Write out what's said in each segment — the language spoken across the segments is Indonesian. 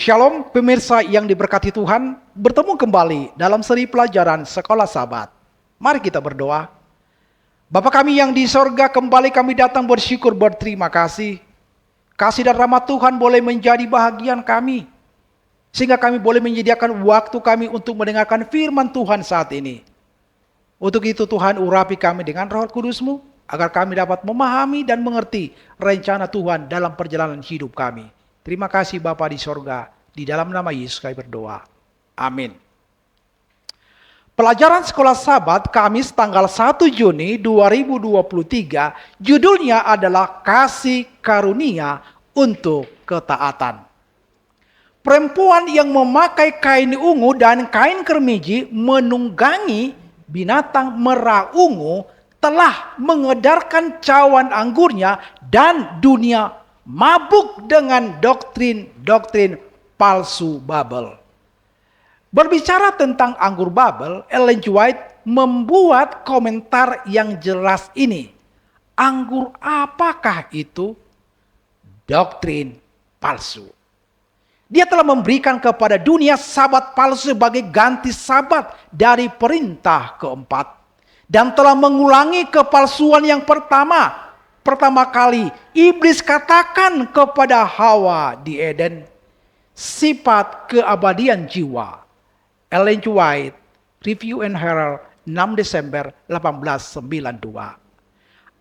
Shalom pemirsa yang diberkati Tuhan, bertemu kembali dalam seri pelajaran Sekolah Sabat. Mari kita berdoa. Bapa kami yang di sorga, kembali kami datang bersyukur berterima kasih. Kasih dan rahmat Tuhan boleh menjadi bahagian kami, sehingga kami boleh menyediakan waktu kami untuk mendengarkan firman Tuhan saat ini. Untuk itu Tuhan urapi kami dengan Roh Kudus-Mu, agar kami dapat memahami dan mengerti rencana Tuhan dalam perjalanan hidup kami. Terima kasih Bapa di sorga, di dalam nama Yesus kami berdoa. Amin. Pelajaran Sekolah Sabat Kamis tanggal 1 Juni 2023, judulnya adalah Kasih Karunia untuk Ketaatan. Perempuan yang memakai kain ungu dan kain kermiji menunggangi binatang merah ungu telah mengedarkan cawan anggurnya dan dunia mabuk dengan doktrin-doktrin palsu Babel. Berbicara tentang anggur Babel, Ellen G. White membuat komentar yang jelas ini. Anggur apakah itu? Doktrin palsu. Dia telah memberikan kepada dunia sabat palsu sebagai ganti sabat dari perintah keempat. Dan telah mengulangi kepalsuan yang pertama kali iblis katakan kepada Hawa di Eden, sifat keabadian jiwa. Ellen G. White, Review and Herald, 6 Desember 1892.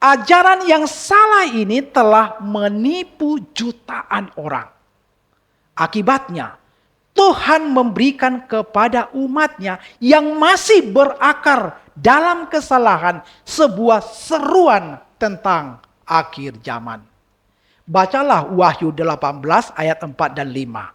Ajaran yang salah ini telah menipu jutaan orang. Akibatnya, Tuhan memberikan kepada umatnya yang masih berakar dalam kesalahan sebuah seruan tentang akhir zaman. Bacalah Wahyu 18 ayat 4 dan 5.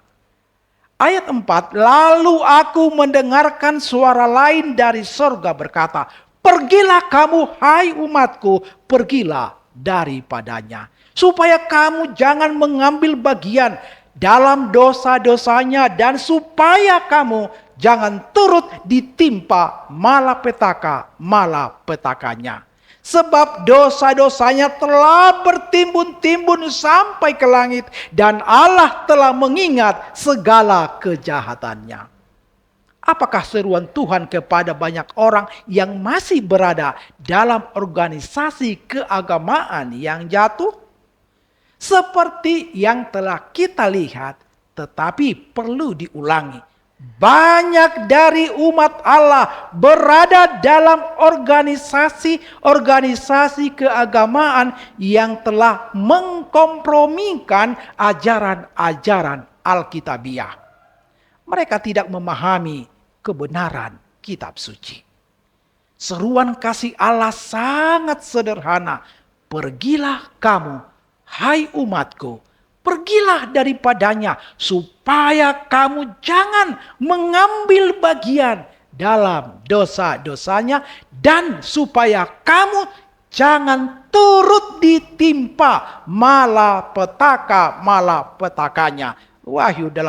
Ayat 4, lalu aku mendengarkan suara lain dari sorga berkata, pergilah kamu hai umatku, pergilah daripadanya. Supaya kamu jangan mengambil bagian dalam dosa-dosanya dan supaya kamu jangan turut ditimpa malapetaka-malapetakanya. Sebab dosa-dosanya telah bertimbun-timbun sampai ke langit dan Allah telah mengingat segala kejahatannya. Apakah seruan Tuhan kepada banyak orang yang masih berada dalam organisasi keagamaan yang jatuh? Seperti yang telah kita lihat, tetapi perlu diulangi. Banyak dari umat Allah berada dalam organisasi keagamaan yang telah mengkompromikan ajaran-ajaran Alkitabiah. Mereka tidak memahami kebenaran kitab suci. Seruan kasih Allah sangat sederhana. Pergilah kamu, hai umatku, pergilah daripadanya supaya kamu jangan mengambil bagian dalam dosa-dosanya dan supaya kamu jangan turut ditimpa malapetakanya. Wahyu 18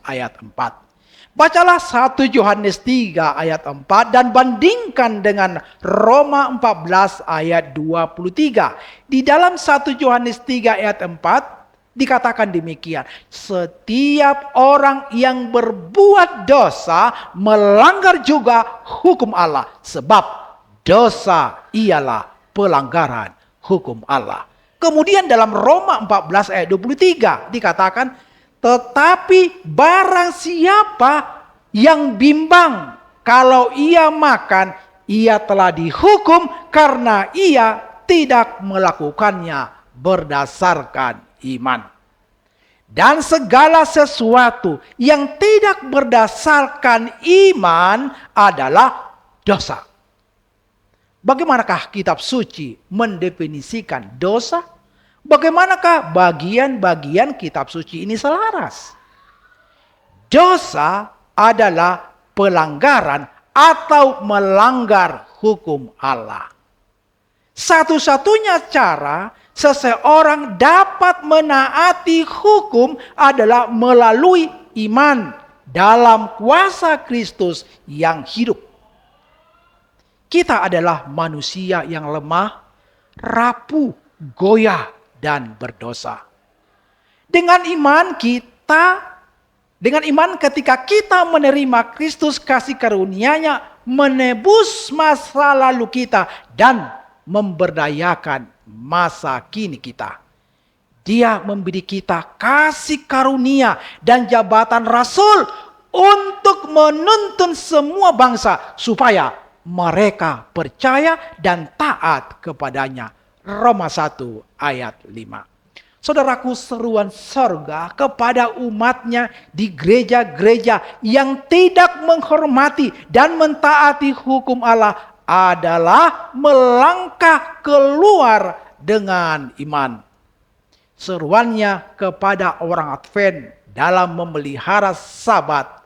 ayat 4. Bacalah 1 Yohanes 3 ayat 4 dan bandingkan dengan Roma 14 ayat 23. Di dalam 1 Yohanes 3 ayat 4 dikatakan demikian. Setiap orang yang berbuat dosa melanggar juga hukum Allah. Sebab dosa ialah pelanggaran hukum Allah. Kemudian dalam Roma 14 ayat 23 dikatakan, tetapi barang siapa yang bimbang kalau ia makan, ia telah dihukum karena ia tidak melakukannya berdasarkan iman. Dan segala sesuatu yang tidak berdasarkan iman adalah dosa. Bagaimanakah kitab suci mendefinisikan dosa? Bagaimanakah bagian-bagian kitab suci ini selaras? Dosa adalah pelanggaran atau melanggar hukum Allah. Satu-satunya cara seseorang dapat menaati hukum adalah melalui iman dalam kuasa Kristus yang hidup. Kita adalah manusia yang lemah, rapuh, goyah, dan berdosa. Dengan iman kita Dengan iman ketika kita menerima Kristus, kasih karunia-Nya menebus masa lalu kita dan memberdayakan masa kini kita. Dia memberi kita kasih karunia dan jabatan rasul untuk menuntun semua bangsa supaya mereka percaya dan taat kepadanya. Roma 1 ayat 5. Saudaraku, seruan sorga kepada umatnya di gereja-gereja yang tidak menghormati dan mentaati hukum Allah adalah melangkah keluar dengan iman. Seruannya kepada orang Advent dalam memelihara Sabat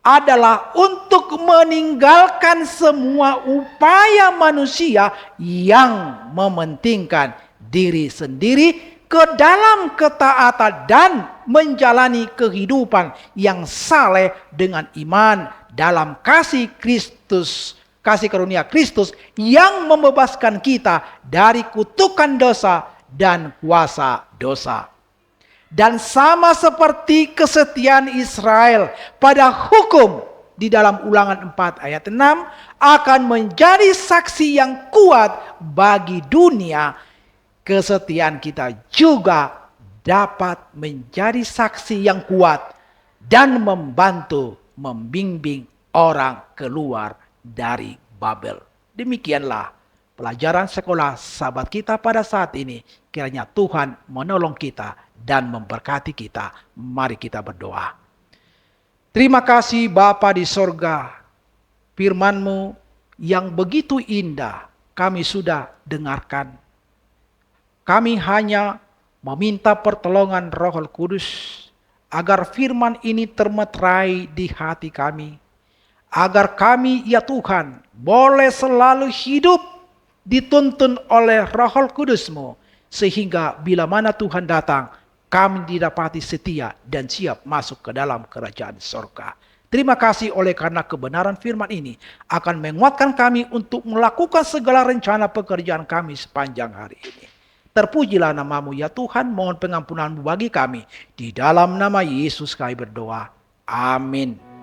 adalah untuk meninggalkan semua upaya manusia yang mementingkan diri sendiri ke dalam ketaatan dan menjalani kehidupan yang saleh dengan iman dalam kasih Kristus, kasih karunia Kristus yang membebaskan kita dari kutukan dosa dan kuasa dosa. Dan sama seperti kesetiaan Israel pada hukum di dalam Ulangan 4 ayat 6 akan menjadi saksi yang kuat bagi dunia, kesetiaan kita juga dapat menjadi saksi yang kuat dan membantu membimbing orang keluar dari Babel. Demikianlah pelajaran sekolah Sabat kita pada saat ini. Kiranya Tuhan menolong kita dan memberkati kita. Mari kita berdoa. Terima kasih Bapa di sorga. Firman-Mu yang begitu indah kami sudah dengarkan. Kami hanya meminta pertolongan Roh Kudus agar firman ini termeterai di hati kami. Agar kami, ya Tuhan, boleh selalu hidup dituntun oleh Roh Kudus-Mu. Sehingga bila mana Tuhan datang, kami didapati setia dan siap masuk ke dalam kerajaan surga. Terima kasih oleh karena kebenaran firman ini akan menguatkan kami untuk melakukan segala rencana pekerjaan kami sepanjang hari ini. Terpujilah nama-Mu ya Tuhan, mohon pengampunan-Mu bagi kami. Di dalam nama Yesus kami berdoa. Amin.